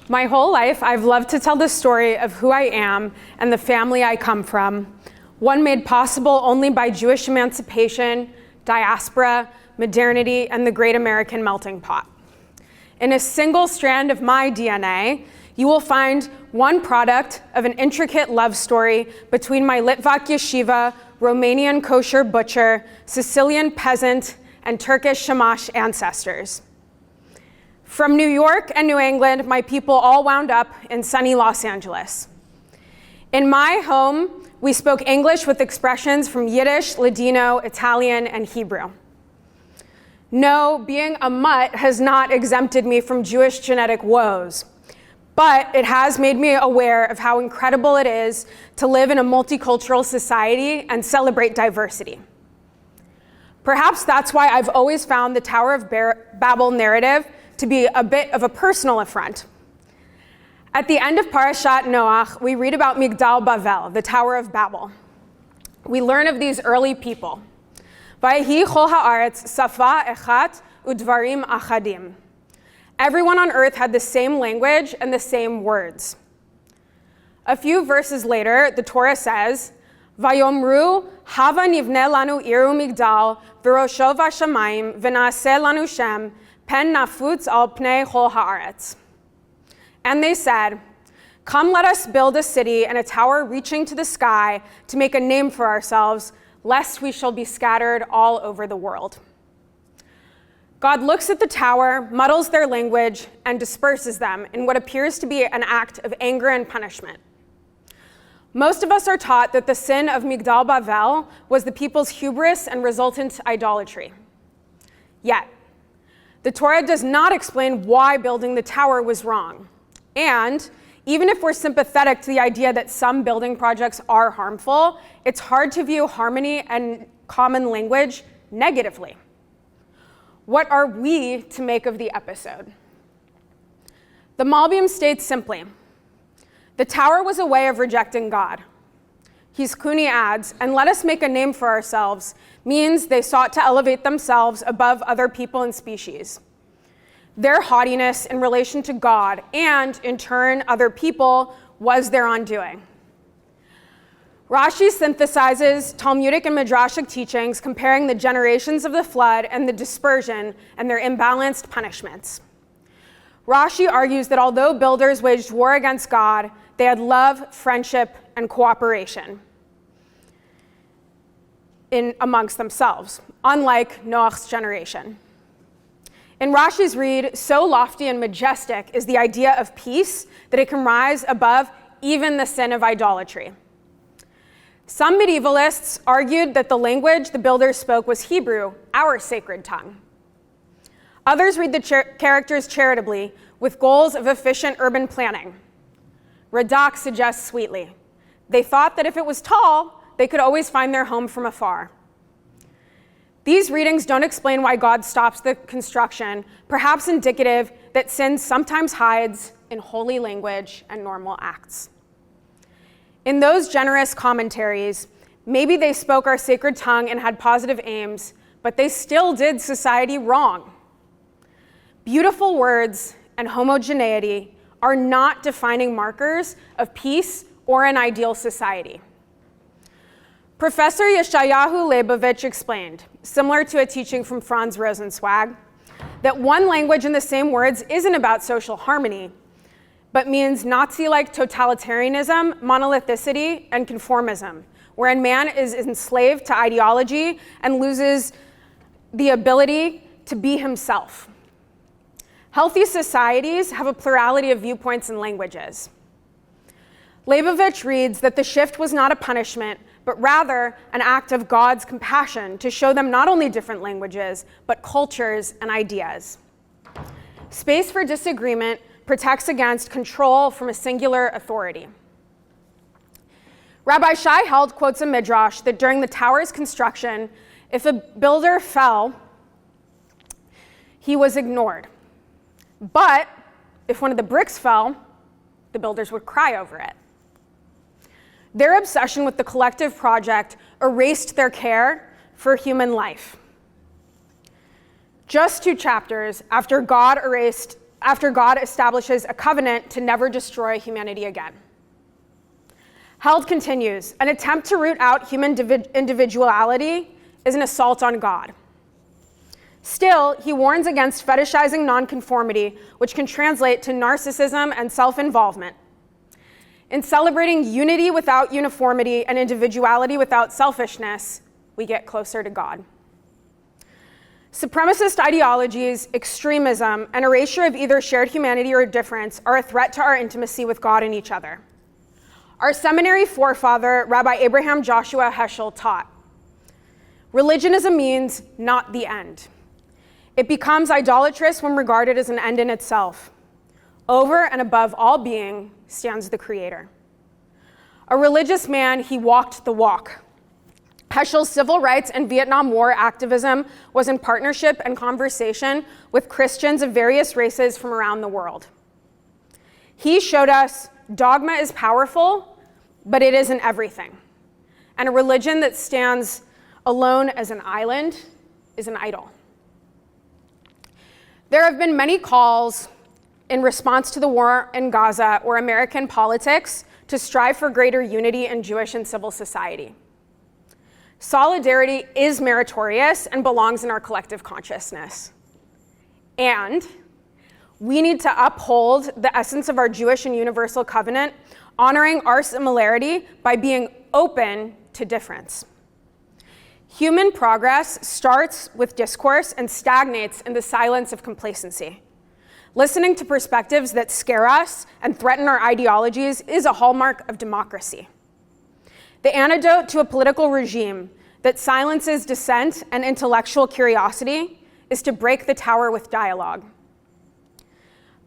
My whole life, I've loved to tell the story of who I am and the family I come from, one made possible only by Jewish emancipation, diaspora, modernity, and the great American melting pot. In a single strand of my DNA, you will find one product of an intricate love story between my Litvak yeshiva, Romanian kosher butcher, Sicilian peasant, and Turkish shamash ancestors. From New York and New England, my people all wound up in sunny Los Angeles. In my home, we spoke English with expressions from Yiddish, Ladino, Italian, and Hebrew. No, being a mutt has not exempted me from Jewish genetic woes, but it has made me aware of how incredible it is to live in a multicultural society and celebrate diversity. Perhaps that's why I've always found the Tower of Babel narrative to be a bit of a personal affront. At the end of Parashat Noach, we read about Migdal Bavel, the Tower of Babel. We learn of these early people. Vayhi chol haaretz safa echat udvarim achadim. Everyone on earth had the same language and the same words. A few verses later, the Torah says, Vayomru hava nivne lanu iru migdal v'rosho v'shamayim v'naaseh lanu shem pen nafutz al pnei chol haaretz. And they said, come let us build a city and a tower reaching to the sky to make a name for ourselves, lest we shall be scattered all over the world. God looks at the tower, muddles their language, and disperses them in what appears to be an act of anger and punishment. Most of us are taught that the sin of Migdal Bavel was the people's hubris and resultant idolatry. Yet, the Torah does not explain why building the tower was wrong. And even if we're sympathetic to the idea that some building projects are harmful, it's hard to view harmony and common language negatively. What are we to make of the episode? The Malbim states simply, the tower was a way of rejecting God. Hizkuni adds, and let us make a name for ourselves, means they sought to elevate themselves above other people and species. Their haughtiness in relation to God, and in turn other people, was their undoing. Rashi synthesizes Talmudic and Midrashic teachings comparing the generations of the flood and the dispersion and their imbalanced punishments. Rashi argues that although builders waged war against God, they had love, friendship, and cooperation amongst themselves, unlike Noach's generation. In Rashi's read, so lofty and majestic is the idea of peace that it can rise above even the sin of idolatry. Some medievalists argued that the language the builders spoke was Hebrew, our sacred tongue. Others read the characters charitably with goals of efficient urban planning. Radak suggests sweetly, they thought that if it was tall, they could always find their home from afar. These readings don't explain why God stops the construction, perhaps indicative that sin sometimes hides in holy language and normal acts. In those generous commentaries, maybe they spoke our sacred tongue and had positive aims, but they still did society wrong. Beautiful words and homogeneity are not defining markers of peace or an ideal society. Professor Yeshayahu Leibovich explained, similar to a teaching from Franz Rosenzweig, that one language in the same words isn't about social harmony, but means Nazi-like totalitarianism, monolithicity, and conformism, wherein man is enslaved to ideology and loses the ability to be himself. Healthy societies have a plurality of viewpoints and languages. Leibovich reads that the shift was not a punishment, but rather an act of God's compassion to show them not only different languages, but cultures and ideas. Space for disagreement protects against control from a singular authority. Rabbi Shai Held quotes a midrash that during the tower's construction, if a builder fell, he was ignored. But if one of the bricks fell, the builders would cry over it. Their obsession with the collective project erased their care for human life. Just 2 chapters after God erased after God establishes a covenant to never destroy humanity again. Held continues, an attempt to root out human individuality is an assault on God. Still, he warns against fetishizing nonconformity, which can translate to narcissism and self-involvement. In celebrating unity without uniformity and individuality without selfishness, we get closer to God. Supremacist ideologies, extremism, and erasure of either shared humanity or difference are a threat to our intimacy with God and each other. Our seminary forefather, Rabbi Abraham Joshua Heschel, taught, religion is a means, not the end. It becomes idolatrous when regarded as an end in itself. Over and above all being stands the Creator. A religious man, he walked the walk. Heschel's civil rights and Vietnam War activism was in partnership and conversation with Christians of various races from around the world. He showed us dogma is powerful, but it isn't everything. And a religion that stands alone as an island is an idol. There have been many calls in response to the war in Gaza or American politics to strive for greater unity in Jewish and civil society. Solidarity is meritorious and belongs in our collective consciousness. And we need to uphold the essence of our Jewish and universal covenant, honoring our similarity by being open to difference. Human progress starts with discourse and stagnates in the silence of complacency. Listening to perspectives that scare us and threaten our ideologies is a hallmark of democracy. The antidote to a political regime that silences dissent and intellectual curiosity is to break the tower with dialogue.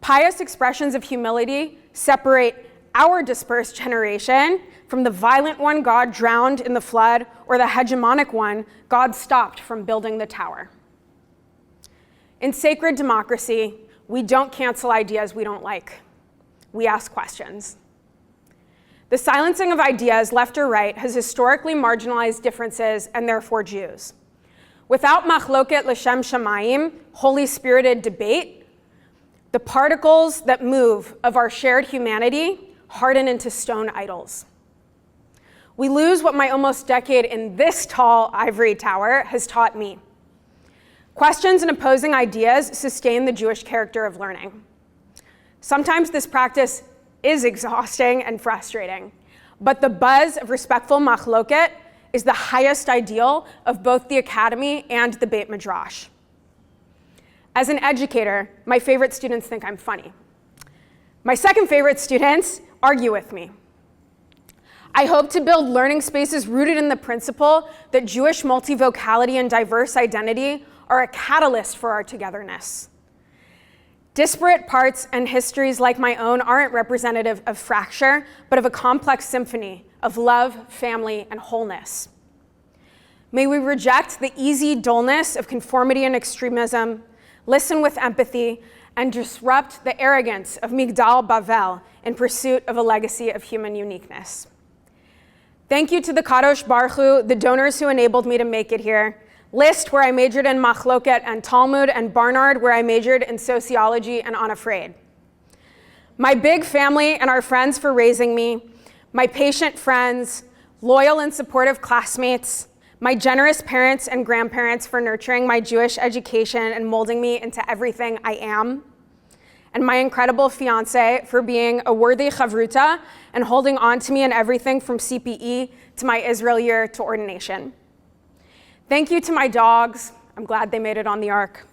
Pious expressions of humility separate our dispersed generation from the violent one God drowned in the flood or the hegemonic one God stopped from building the tower. In sacred democracy, we don't cancel ideas we don't like. We ask questions. The silencing of ideas, left or right, has historically marginalized differences and therefore Jews. Without machloket l'shem shamayim, holy-spirited debate, the particles that move of our shared humanity harden into stone idols. We lose what my almost decade in this tall ivory tower has taught me. Questions and opposing ideas sustain the Jewish character of learning. Sometimes this practice is exhausting and frustrating, but the buzz of respectful machloket is the highest ideal of both the academy and the Beit Midrash. As an educator, my favorite students think I'm funny. My second favorite students argue with me. I hope to build learning spaces rooted in the principle that Jewish multivocality and diverse identity are a catalyst for our togetherness. Disparate parts and histories like my own aren't representative of fracture, but of a complex symphony of love, family, and wholeness. May we reject the easy dullness of conformity and extremism, listen with empathy, and disrupt the arrogance of Migdal Bavel in pursuit of a legacy of human uniqueness. Thank you to the Kadosh Baruch Hu, the donors who enabled me to make it here. List, where I majored in Machloket and Talmud, and Barnard, where I majored in sociology and Unafraid. My big family and our friends for raising me, my patient friends, loyal and supportive classmates, my generous parents and grandparents for nurturing my Jewish education and molding me into everything I am, and my incredible fiance for being a worthy chavruta and holding on to me in everything from CPE to my Israel year to ordination. Thank you to my dogs. I'm glad they made it on the ark.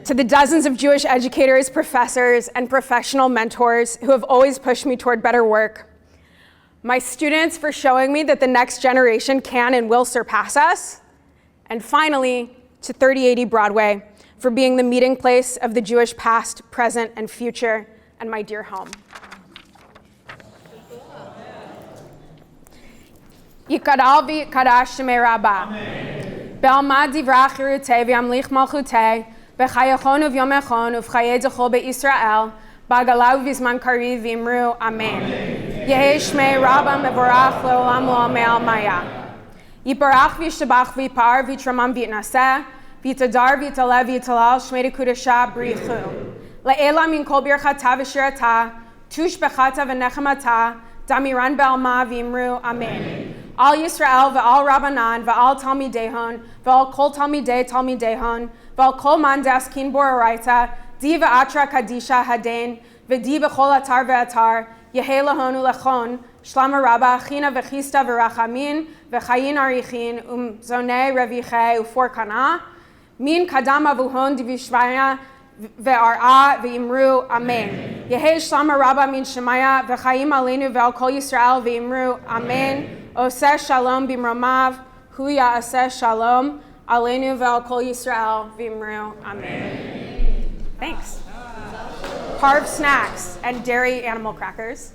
To the dozens of Jewish educators, professors, and professional mentors who have always pushed me toward better work. My students for showing me that the next generation can and will surpass us. And finally, to 3080 Broadway for being the meeting place of the Jewish past, present, and future, and my dear home. Yikadal v'yikadash shemei Rabbah. Be'almad divrach chirutei v'yamlich malchutei b'chayachon uv'yomechon uv'chayei d'chol be'Yisrael b'agalau v'zman kariv v'imru Amen. Yehei shmei Rabbah mevorach le'olam lo me'al maya. Yiparach v'yishtabach v'yipar v'yitramam v'yitnaseh v'yitadar v'yitalev v'yitalal shmei dekudasha b'richu. Le'ela min kol birchata v'shirata, tush bechata v'nechamata, damiran be'alma v'imru, amen. Al Yisrael ve'al Rabbanan ve'al Talmidehon ve'al kol Talmidei Talmidehon ve'al kol man de'askin bo'oraita di ve'atra kadisha haden ve'di b'chol atar ve'atar yehei lahonu lechon shlama rabba china v'chista v'rachamin v'chayin arichin zonei reviche ufor kana min kadam avuhon divishvaya ve'ar'a ve'imru amen. Yehei shlama rabba min shemaya v'chayim aleinu ve'al kol Yisrael ve'imru amen. Oseh shalom bimromav, hu ya'aseh shalom, aleinu ve'al kol Yisrael v'imru, amen. Thanks. Parv snacks and dairy animal crackers.